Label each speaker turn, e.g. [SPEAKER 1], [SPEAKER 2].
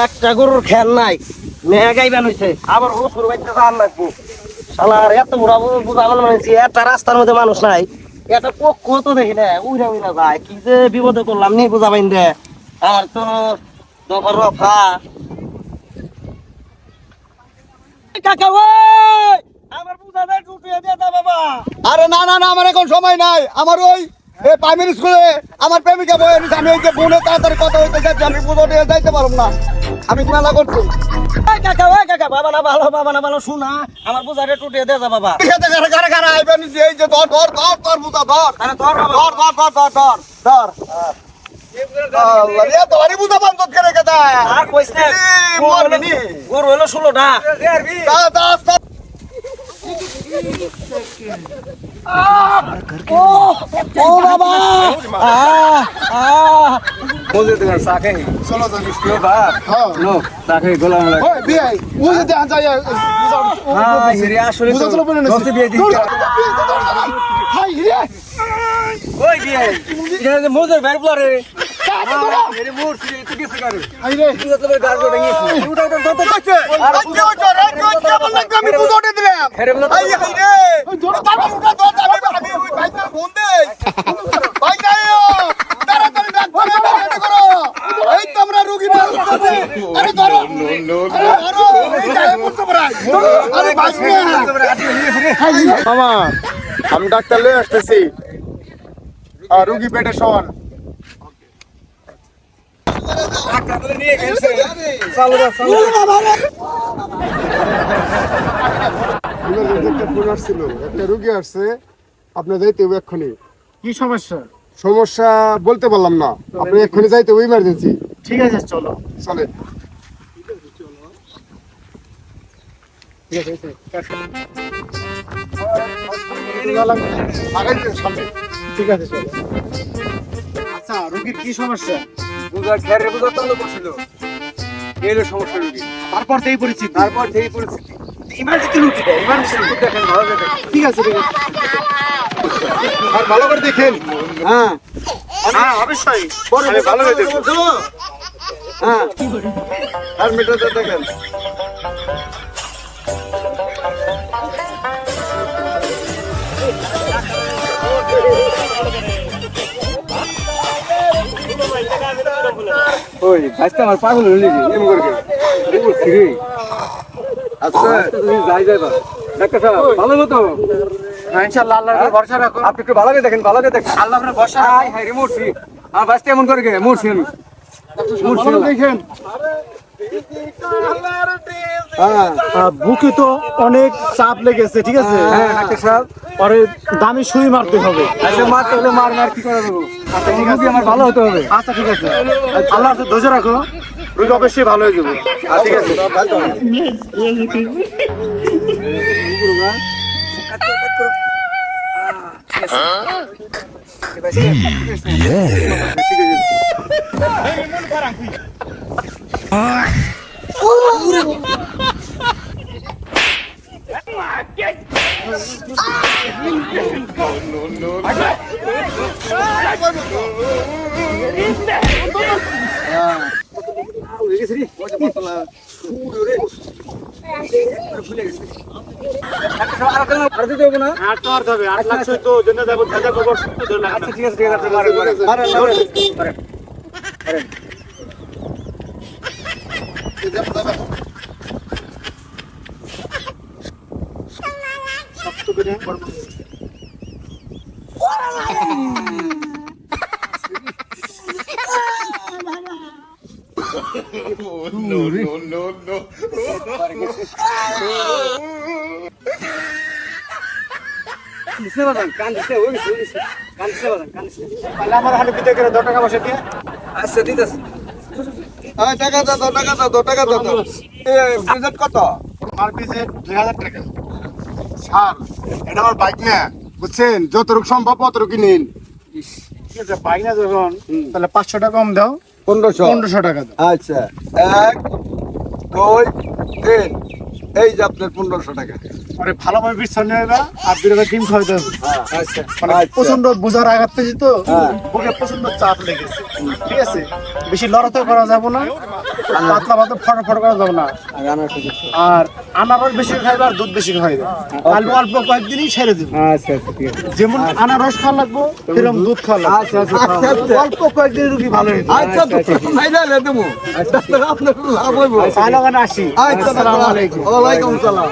[SPEAKER 1] একটা গরুর খেয়াল নাই মেঘাই বেন হইছে আবার ও শুরু বাইতে যান লাগবো শালার এত বড় বুঝাবো মানছি একটা রাস্তার মধ্যে মানুষ নাই এটা পক্ষ তো দেখি না উইরা উইরা যায় কি যে বিপদে করলাম নি বুঝাবেন দে আর তো দফার রফা কাকা ওই আমার বুঝাতে টুটিয়ে দে দা বাবা
[SPEAKER 2] আরে না না না আমার এখন সময় নাই আমার ওই প্রাইমারি স্কুলে আমার প্রেমিকা বই আমি ওই যে বোনের তাড়াতাড়ি কথা হইতে যাচ্ছি আমি পুজো দিয়ে যাইতে পারব না আমি মেলা করছি
[SPEAKER 1] ওই কাকা বাবা না ভালো শোনা আমার বুঝাতে টুটিয়ে দে দা বাবা
[SPEAKER 2] আইবেন এই যে ধর ধর ধর ধর বুঝা ধর
[SPEAKER 1] আরে ধর বাবা
[SPEAKER 2] ধর ধর ধর ধর ধর ধর আল্লাহ রে তোরি বুঝা বান্ধ করে গেদা
[SPEAKER 1] আর কইছ না
[SPEAKER 2] মরবি
[SPEAKER 1] গরু হলো 16টা
[SPEAKER 2] দা
[SPEAKER 1] ও বাবা
[SPEAKER 3] बोलते थे साके ही
[SPEAKER 2] চলো তো
[SPEAKER 3] लो बाप
[SPEAKER 2] হ্যাঁ
[SPEAKER 3] लो साके गोला मोला
[SPEAKER 2] ওই বিআই ওই যে দেখা যায়
[SPEAKER 3] हाँ हिरे आशुरे
[SPEAKER 2] বুঝা চলো বলে
[SPEAKER 3] दोस्त भी दी
[SPEAKER 2] হাই রে
[SPEAKER 3] ओए दिए इधर से मोजर बैर बुला रे मेरे मोर से तू कैसे कर
[SPEAKER 2] হাই রে
[SPEAKER 3] तू तो गार को नहीं उठा उठा तो
[SPEAKER 2] আমি পুজো দিয়ে দিলাম
[SPEAKER 3] खैर बोला
[SPEAKER 2] হাই হাই রে ওই ধরো তারা উঠা ধর আমি ওই ভাইটা ফোন দেই ভাই যাইও তাড়াতাড়ি ডাক করো এই তোমরা রোগী না আরে ধরো আরে ধরো এই গায়ে পড়তে পারাই আরে ভাই মামা আমি ডাক্তার লয়ে আসতেছি আর রোগী পেটে শোন
[SPEAKER 3] सालो सालो
[SPEAKER 2] একটা রোগী আসছে আপনি যাইতে হবে এক্ষুনি
[SPEAKER 4] কি সমস্যা?
[SPEAKER 2] সমস্যা বলতে পারলাম না আপনি এক্ষুনি যাইতে হবে ইমার্জেন্সি
[SPEAKER 4] ঠিক আছে চলো।
[SPEAKER 2] চলে
[SPEAKER 4] ঠিক আছে চলো। আচ্ছা রোগীর কি সমস্যা?
[SPEAKER 3] বুঝা খैर রে বুঝা তালো করছিল এর সমস্যা রোগী
[SPEAKER 4] তারপর থেকে পরিচিতি।
[SPEAKER 3] তারপর সেই পরিস্থিতি
[SPEAKER 4] ইমার্জেন্সি রুগী দেয়, ইমার্জেন্সি রুগী।
[SPEAKER 3] দেখেন ভালো দেখেন
[SPEAKER 4] ঠিক আছে ঠিক আছে।
[SPEAKER 2] আর ভালো করে দেখেন
[SPEAKER 3] হ্যাঁ
[SPEAKER 4] হ্যাঁ অবশ্যই।
[SPEAKER 3] আরে ভালো করে দেখেন হ্যাঁ
[SPEAKER 2] আর মিটারটা দেখেন
[SPEAKER 3] ওই আজকে আমার পাগল হলি এম করে বলছি রে
[SPEAKER 2] আচ্ছা
[SPEAKER 3] তুমি যাই যাইবা ডাক্তার সাহেব ভালো মতো
[SPEAKER 4] হ্যাঁ ইনশাআল্লাহ আল্লাহর উপর ভরসা রাখো।
[SPEAKER 3] আপনি একটু ভালো করে দেখেন ভালো করে দেখেন
[SPEAKER 4] আল্লাহর উপর ভরসা রাখো।
[SPEAKER 3] হাই হাই রে মরছি আমার বাসটা এমন করে গে মরছি আমি মরছি
[SPEAKER 2] ভালো দেখেন হ্যাঁ
[SPEAKER 4] বুকে তো অনেক চাপ লেগেছে, ঠিক আছে?
[SPEAKER 3] হ্যাঁ ডাক্তার সাহেব
[SPEAKER 4] পরে দামি সুই মারতে হবে।
[SPEAKER 3] আচ্ছা মারতে হলে মার মার কি করে দেবো আচ্ছা ঠিক আছে আমার ভালো হতে হবে
[SPEAKER 4] আচ্ছা ঠিক আছে, আল্লাহ হাতে ধৈর্য রাখো, রোগী অবশ্যই ভালো হয়ে যাবে।
[SPEAKER 3] ঠিক আছে আর দিতে হবে না
[SPEAKER 4] আর তো আর হবে, 8 লাখ তো জন্য যাব ধাঁধা খবর সত্য ধরে লাগবে।
[SPEAKER 3] আচ্ছা ঠিক আছে ঠিক আছে মারেন মারেন
[SPEAKER 2] মারেন
[SPEAKER 3] মারেন দিছে বাদান কান দিছে ওই দিছে কান দিছে বাদান কান দিছে
[SPEAKER 4] তাহলে আমার হাতে বিদায় করে 10 টাকা বসে দিয়ে।
[SPEAKER 3] আচ্ছা ঠিক আছে
[SPEAKER 2] এই টাকা দাও টাকা দাও বিজেট কত
[SPEAKER 4] আর পিছে 2000 টাকা।
[SPEAKER 2] স্যার এটা আমার বাইক না বুঝছেন যতটুকু সম্ভব ততটুকু নিন
[SPEAKER 4] ঠিক আছে, পাই না যখন তাহলে 500 টাকা কম দাও, 1500 টাকা দাও।
[SPEAKER 2] আচ্ছা 1 2 3 এই যে আপনার 1500 টাকা
[SPEAKER 4] পরে ভালোভাবে বিশ্রাম নেবে আর দুটো ডিম খাওয়াতে হবে
[SPEAKER 3] আচ্ছা
[SPEAKER 4] মানে প্রচন্ড বোঝার আঘাত পেয়েছি তো বুকে প্রচন্ড চাপ লেগেছে ঠিক আছে বেশি লড়াচড়া করা যাবে না পাতলা পাতলা ফটো করা যাবে না আর আনারস বেশি খাইবে আর দুধ বেশি খাইবে অল্প অল্প কয়েকদিনই ছেড়ে দেবে
[SPEAKER 3] আচ্ছা আচ্ছা ঠিক আছে
[SPEAKER 4] যেমন আনারস খাওয়া লাগবে সেরকম দুধ খাওয়া লাগবে
[SPEAKER 3] আচ্ছা আচ্ছা
[SPEAKER 4] অল্প কয়েকদিন রুগী ভালো হয়ে যাবে
[SPEAKER 3] আচ্ছা ফাইনাল দেবো আপনার লাভ হইব
[SPEAKER 4] ভালো গান আসি
[SPEAKER 3] আচ্ছা
[SPEAKER 4] আসসালামু আলাইকুম
[SPEAKER 3] ওয়ালাইকুম সালাম